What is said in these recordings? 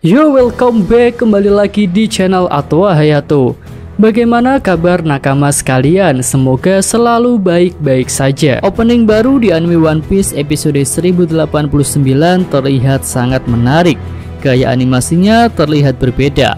Yo, welcome back, kembali lagi di channel Atwa Hayato. Bagaimana kabar nakama sekalian? Semoga selalu baik-baik saja. Opening baru di anime One Piece episode 1089 terlihat sangat menarik. Gaya animasinya terlihat berbeda.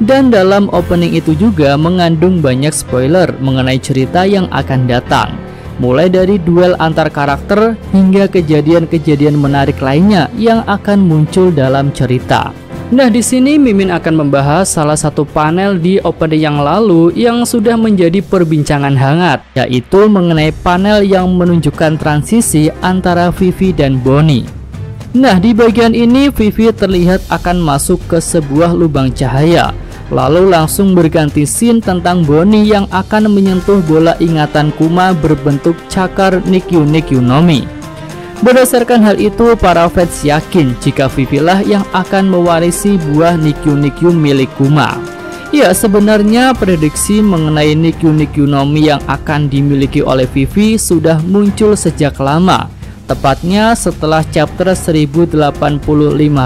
Dan dalam opening itu juga mengandung banyak spoiler mengenai cerita yang akan datang. Mulai dari duel antar karakter hingga kejadian-kejadian menarik lainnya yang akan muncul dalam cerita. Nah, di sini Mimin akan membahas salah satu panel di opening yang lalu yang sudah menjadi perbincangan hangat, yaitu mengenai panel yang menunjukkan transisi antara Vivi dan Bonnie. Nah, di bagian ini Vivi terlihat akan masuk ke sebuah lubang cahaya, lalu langsung berganti scene tentang Bonnie yang akan menyentuh bola ingatan Kuma berbentuk cakar Nikyu Nikyu no Mi. Berdasarkan hal itu, para fans yakin jika Vivi lah yang akan mewarisi buah Nikyu Nikyu milik Kuma. Ya, sebenarnya prediksi mengenai Nikyu Nikyu no Mi yang akan dimiliki oleh Vivi sudah muncul sejak lama, tepatnya setelah chapter 1085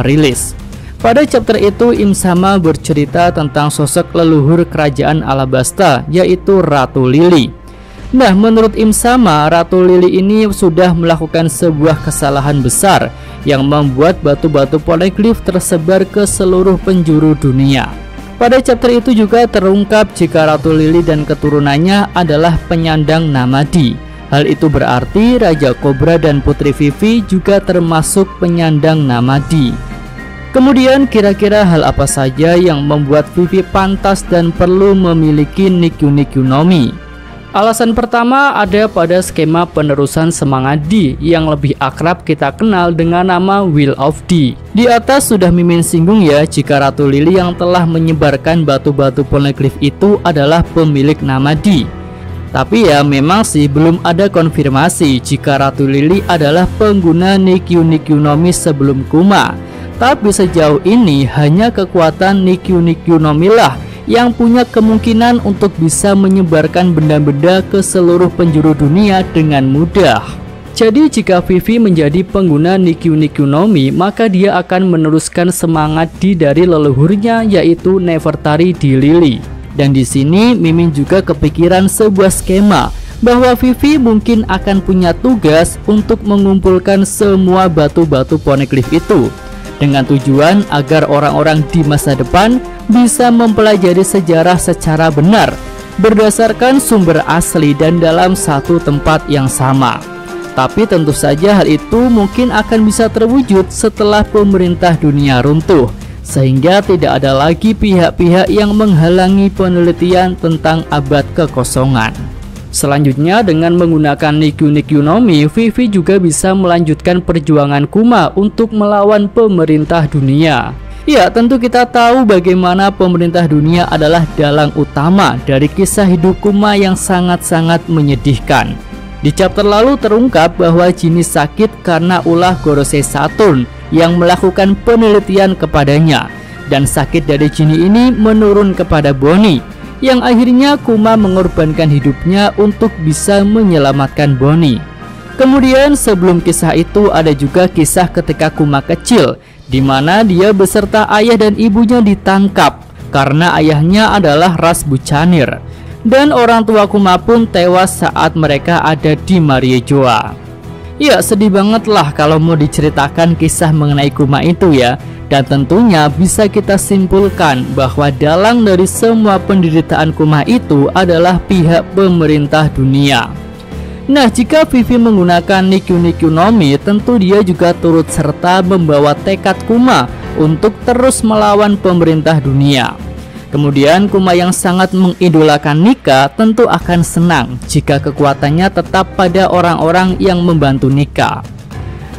rilis. Pada chapter itu, Im-sama bercerita tentang sosok leluhur kerajaan Alabasta, yaitu Ratu Lily. Nah, menurut Im-sama, Ratu Lily ini sudah melakukan sebuah kesalahan besar yang membuat batu-batu poneglyph tersebar ke seluruh penjuru dunia. Pada chapter itu juga terungkap jika Ratu Lily dan keturunannya adalah penyandang Namadi. Hal itu berarti Raja Cobra dan Putri Vivi juga termasuk penyandang Namadi. Kemudian kira-kira hal apa saja yang membuat Vivi pantas dan perlu memiliki Nikyu Nikyu no Mi? Alasan pertama ada pada skema penerusan semangat D yang lebih akrab kita kenal dengan nama Will of D. Di atas sudah Mimin singgung ya jika Ratu Lily yang telah menyebarkan batu-batu poneglyph itu adalah pemilik nama D. Tapi ya memang sih belum ada konfirmasi jika Ratu Lily adalah pengguna Nikyu Nikyu no Mi sebelum Kuma. Tapi sejauh ini hanya kekuatan Nikyu Nikyu no Mi lah yang punya kemungkinan untuk bisa menyebarkan benda-benda ke seluruh penjuru dunia dengan mudah. Jadi jika Vivi menjadi pengguna Nikyu Nikyu no Mi, maka dia akan meneruskan semangat dari leluhurnya, yaitu Nefertari di Lily. Dan di sini Mimin juga kepikiran sebuah skema bahwa Vivi mungkin akan punya tugas untuk mengumpulkan semua batu-batu poneglyph itu, dengan tujuan agar orang-orang di masa depan bisa mempelajari sejarah secara benar berdasarkan sumber asli dan dalam satu tempat yang sama. Tapi tentu saja hal itu mungkin akan bisa terwujud setelah pemerintah dunia runtuh, sehingga tidak ada lagi pihak-pihak yang menghalangi penelitian tentang abad kekosongan. Selanjutnya, dengan menggunakan Nikyu Nikyu no Mi, Vivi juga bisa melanjutkan perjuangan Kuma untuk melawan pemerintah dunia. Ya, tentu kita tahu bagaimana pemerintah dunia adalah dalang utama dari kisah hidup Kuma yang sangat-sangat menyedihkan. Di chapter lalu terungkap bahwa Jinny sakit karena ulah Gorosei Saturn yang melakukan penelitian kepadanya, dan sakit dari Jinny ini menurun kepada Bonnie, yang akhirnya Kuma mengorbankan hidupnya untuk bisa menyelamatkan Bonnie. Kemudian sebelum kisah itu ada juga kisah ketika Kuma kecil, di mana dia beserta ayah dan ibunya ditangkap karena ayahnya adalah ras bucanir, dan orang tua Kuma pun tewas saat mereka ada di Mariejoa. Ya, sedih banget lah kalau mau diceritakan kisah mengenai Kuma itu ya. Dan tentunya bisa kita simpulkan bahwa dalang dari semua penderitaan Kuma itu adalah pihak pemerintah dunia. Nah, jika Vivi menggunakan Nikyu Nikyu no Mi, tentu dia juga turut serta membawa tekad Kuma untuk terus melawan pemerintah dunia. Kemudian Kuma yang sangat mengidolakan Nika tentu akan senang jika kekuatannya tetap pada orang-orang yang membantu Nika.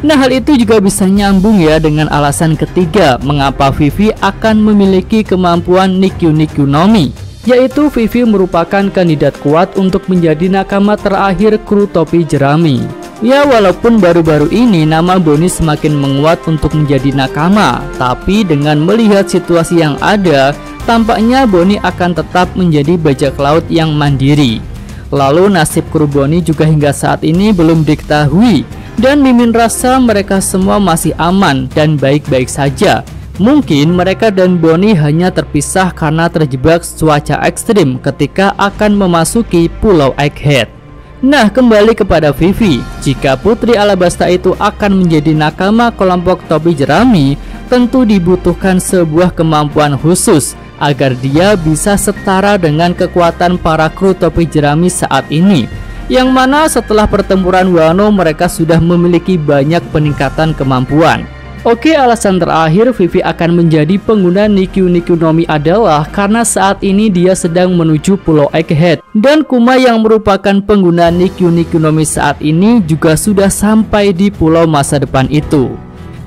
Nah, hal itu juga bisa nyambung ya dengan alasan ketiga mengapa Vivi akan memiliki kemampuan Nikyu Nikyu no Mi, yaitu Vivi merupakan kandidat kuat untuk menjadi nakama terakhir kru topi jerami. Ya, walaupun baru-baru ini nama Bonnie semakin menguat untuk menjadi nakama, tapi dengan melihat situasi yang ada, tampaknya Bonnie akan tetap menjadi bajak laut yang mandiri. Lalu nasib kru Bonnie juga hingga saat ini belum diketahui, dan Mimin rasa mereka semua masih aman dan baik-baik saja Mungkin mereka dan Bonnie hanya terpisah karena terjebak cuaca ekstrim ketika akan memasuki Pulau Egghead. Nah, kembali kepada Vivi. Jika Putri Alabasta itu akan menjadi nakama kelompok topi jerami, tentu dibutuhkan sebuah kemampuan khusus agar dia bisa setara dengan kekuatan para kru topi jerami saat ini, yang mana setelah pertempuran Wano mereka sudah memiliki banyak peningkatan kemampuan. Oke, alasan terakhir Vivi akan menjadi pengguna Nikyu Nikyu no Mi adalah karena saat ini dia sedang menuju Pulau Egghead, dan Kuma yang merupakan pengguna Nikyu Nikyu no Mi saat ini juga sudah sampai di pulau masa depan itu.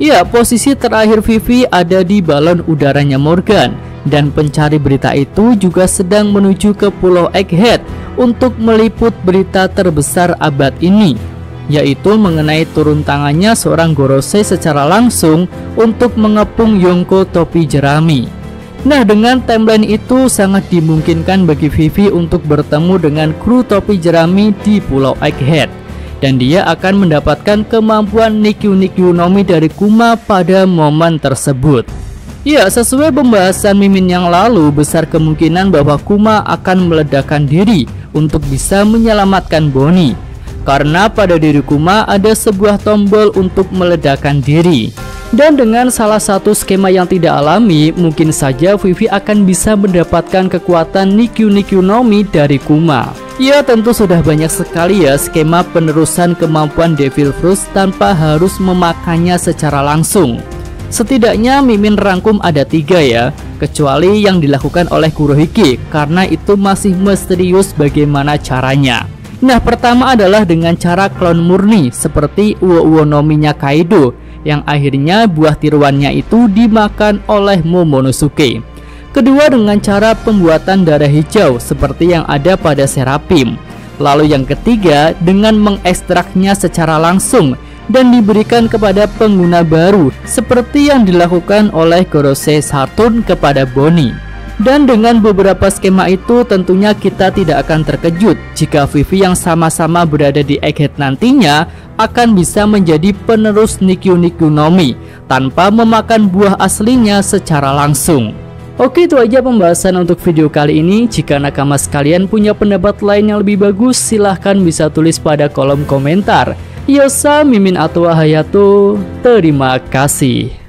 Ya, posisi terakhir Vivi ada di balon udaranya Morgan, dan pencari berita itu juga sedang menuju ke Pulau Egghead untuk meliput berita terbesar abad ini, yaitu mengenai turun tangannya seorang Gorosei secara langsung untuk mengepung Yonko topi jerami. Nah, dengan timeline itu sangat dimungkinkan bagi Vivi untuk bertemu dengan kru topi jerami di Pulau Egghead, dan dia akan mendapatkan kemampuan Nikyu Nikyu no Mi dari Kuma pada momen tersebut. Ya, sesuai pembahasan Mimin yang lalu, besar kemungkinan bahwa Kuma akan meledakkan diri untuk bisa menyelamatkan Bonnie, karena pada diri Kuma ada sebuah tombol untuk meledakkan diri. Dan dengan salah satu skema yang tidak alami, mungkin saja Vivi akan bisa mendapatkan kekuatan Nikyu Nikyu no Mi dari Kuma. Ya, tentu sudah banyak sekali ya skema penerusan kemampuan Devil Fruit tanpa harus memakannya secara langsung. Setidaknya Mimin rangkum ada 3 ya, kecuali yang dilakukan oleh Kurohige, karena itu masih misterius bagaimana caranya. Nah, pertama adalah dengan cara klon murni seperti Uo-Uo no Mi-nya Kaido, yang akhirnya buah tiruannya itu dimakan oleh Momonosuke. Kedua dengan cara pembuatan darah hijau seperti yang ada pada Seraphim. Lalu yang ketiga dengan mengekstraknya secara langsung dan diberikan kepada pengguna baru seperti yang dilakukan oleh Gorosei Saturn kepada Bonnie. Dan dengan beberapa skema itu tentunya kita tidak akan terkejut jika Vivi yang sama-sama berada di Egghead nantinya akan bisa menjadi penerus Nikyu Nikyu no Mi tanpa memakan buah aslinya secara langsung. Oke, itu aja pembahasan untuk video kali ini. Jika nakama sekalian punya pendapat lain yang lebih bagus, silahkan bisa tulis pada kolom komentar. Yosa Mimin Atwa Hayato, terima kasih.